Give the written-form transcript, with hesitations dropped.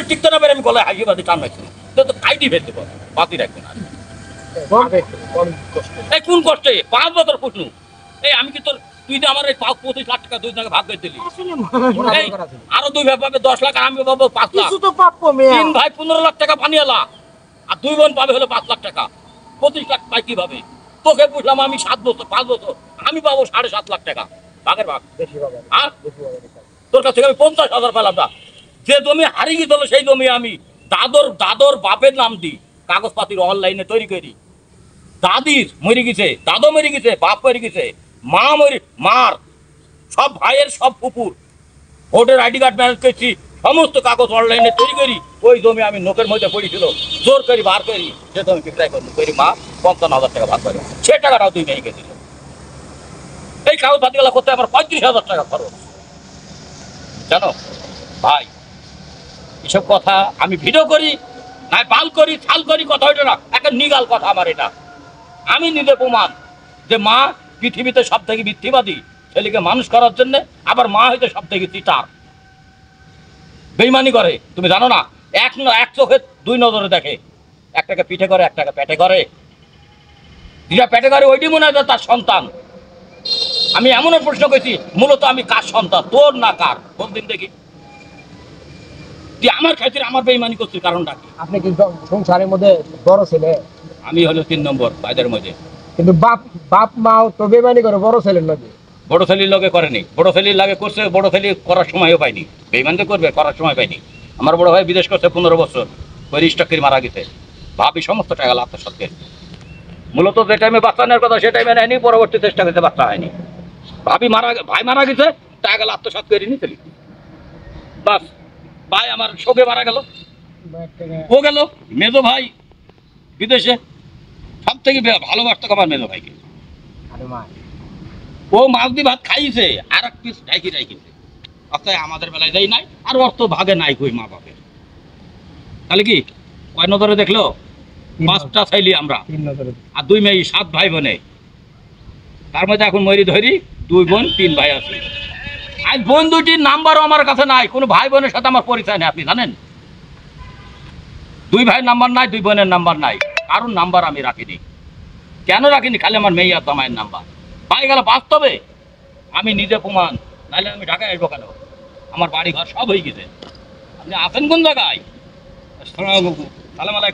minute টিকতে না পারে আমি গলায় হাসি বাদি টান রাখছি তো কাইটি ফেলতে পারো বাতি রাখবো না এই কোন কষ্টে 5 বছর পুষনু এই আমি কি তোর তুই যে আমার এই 25 লাখ টাকা 2 টাকা ভাগ করে দিলি আরো 2 ভাই পাবে 10 লাখ আর আমি পাবো 5 লাখ কিছু তো পাবো মিয়া 3 ভাই 15 লাখ টাকা পানি এলা আর 2 বোন পাবে হলো 5 লাখ টাকা 25 লাখ পাই কিভাবে তোকে বুঝলাম আমি 7 বছর 5 বছর আমি পাবো 7.5 লাখ টাকা ভাগের ভাগ বেশি বাবা আর বেশি বাবা তোর কাছ থেকে আমি 50,000 পেলাম না যে জমি হারিয়ে গেছিল সেই জমি আমি দাদর বাপের নাম দিই কাগজপাতির অনলাইনে তৈরি করি দাদির মরে গেছে দাদু মরে গেছে বাপ মরে গেছে মা মার সব ভাইয়ের সব পুকুর ভোটের আইডি কার্ড ম্যানেজ করছি সমস্ত কাগজ অনলাইনে তৈরি করি ওই জমি আমি নোকের মধ্যে পড়েছিল জোর করি বার করি সে জমি বিক্রয় করি মা 55,000 টাকা ভাগ করে সে টাকাটাও তুই নিয়ে গেছিল এই কাগজ পাতিগুলো করতে আমার 35,000 টাকা খরচ জানো ভাই এসব কথা আমি ভিডিও করি না বাল করি ছাল করি কথা ওইটা না একটা নিগাল কথা আমার এটা আমি নিজে প্রমাণ যে মা পৃথিবীতে সব থেকে মিথ্যিবাদী ছেলেকে মানুষ করার জন্য আবার মা হইতে সব থেকে চিটার বেইমানি করে তুমি জানো না এক চোখে 2 নজরে দেখে একটাকে পিঠে করে একটাকে পেটে করে যেটা পেটে করে ওইটি মনে হয় তার সন্তান আমি এমন প্রশ্ন করছি মূলত আমি কার সন্তান তোর না কার কোনদিন দেখি তুই আমার ক্ষেত্রে আমার বেইমানি করছিস কারণটা কি আপনি কি সংসারের মধ্যে বড় ছেলে আমি হলো 3 নম্বর ভাইদের মধ্যে কিন্তু বাপ মাও তো বেমানি করে বড় ছেলের নাকি বড় ছেলের লগে করেনি বড় ছেলের লাগে করছে বড় ছেলে করার সময়ও পাইনি বেইমান তো করবে করার সময় পাইনি আমার বড় ভাই বিদেশ করছে 15 বছর ওই রিস্টাকের মারা গেছে ভাবি সমস্ত টাকা আত্মসাৎ করে মূলত যে টাইমে বাচ্চা নেওয়ার কথা সে টাইমে নেয়নি পরবর্তী চেষ্টা করতে বাচ্চা হয়নি ভাই মারা গেছে টাকা আত্মসাৎ করে নিতেলি বাস ভাই আমার শোকে মারা গেল ও গেল মেজো ভাই বিদেশে সব থেকে ভালোবাসতো আমার মেজো ভাইকে ও মাছ দিয়ে ভাত খাইছে আর এক পিস রাখিছে অর্থাৎ আমাদের বেলায় যাই নাই আর অর্থ ভাগে নাই কই মা বাপের তাহলে কি কয় নজরে দেখলো 5টা ছেলে আমরা আর 2 মেয়ে 7 ভাই বোনে তার মধ্যে এখন মরি ধরি 2 বোন 3 ভাই আছে আজ বোন 2টির নাম্বারও আমার কাছে নাই কোনো ভাই বোনের সাথে আমার পরিচয় নেই আপনি জানেন 2 ভাইয়ের নাম্বার নাই 2 বোনের নাম্বার নাই কারোর নাম্বার আমি রাখিনি কেন রাখিনি খালি আমার মেয়ে আর জামাইয়ের নাম্বার পাই গেল বাস্তবে আমি নিজে প্রমাণ নাহলে আমি ঢাকায় আসবো কেন আমার বাড়ি ঘর সব হয়ে গেছে আপনি আছেন কোন জায়গায় সালাম আলাইকুম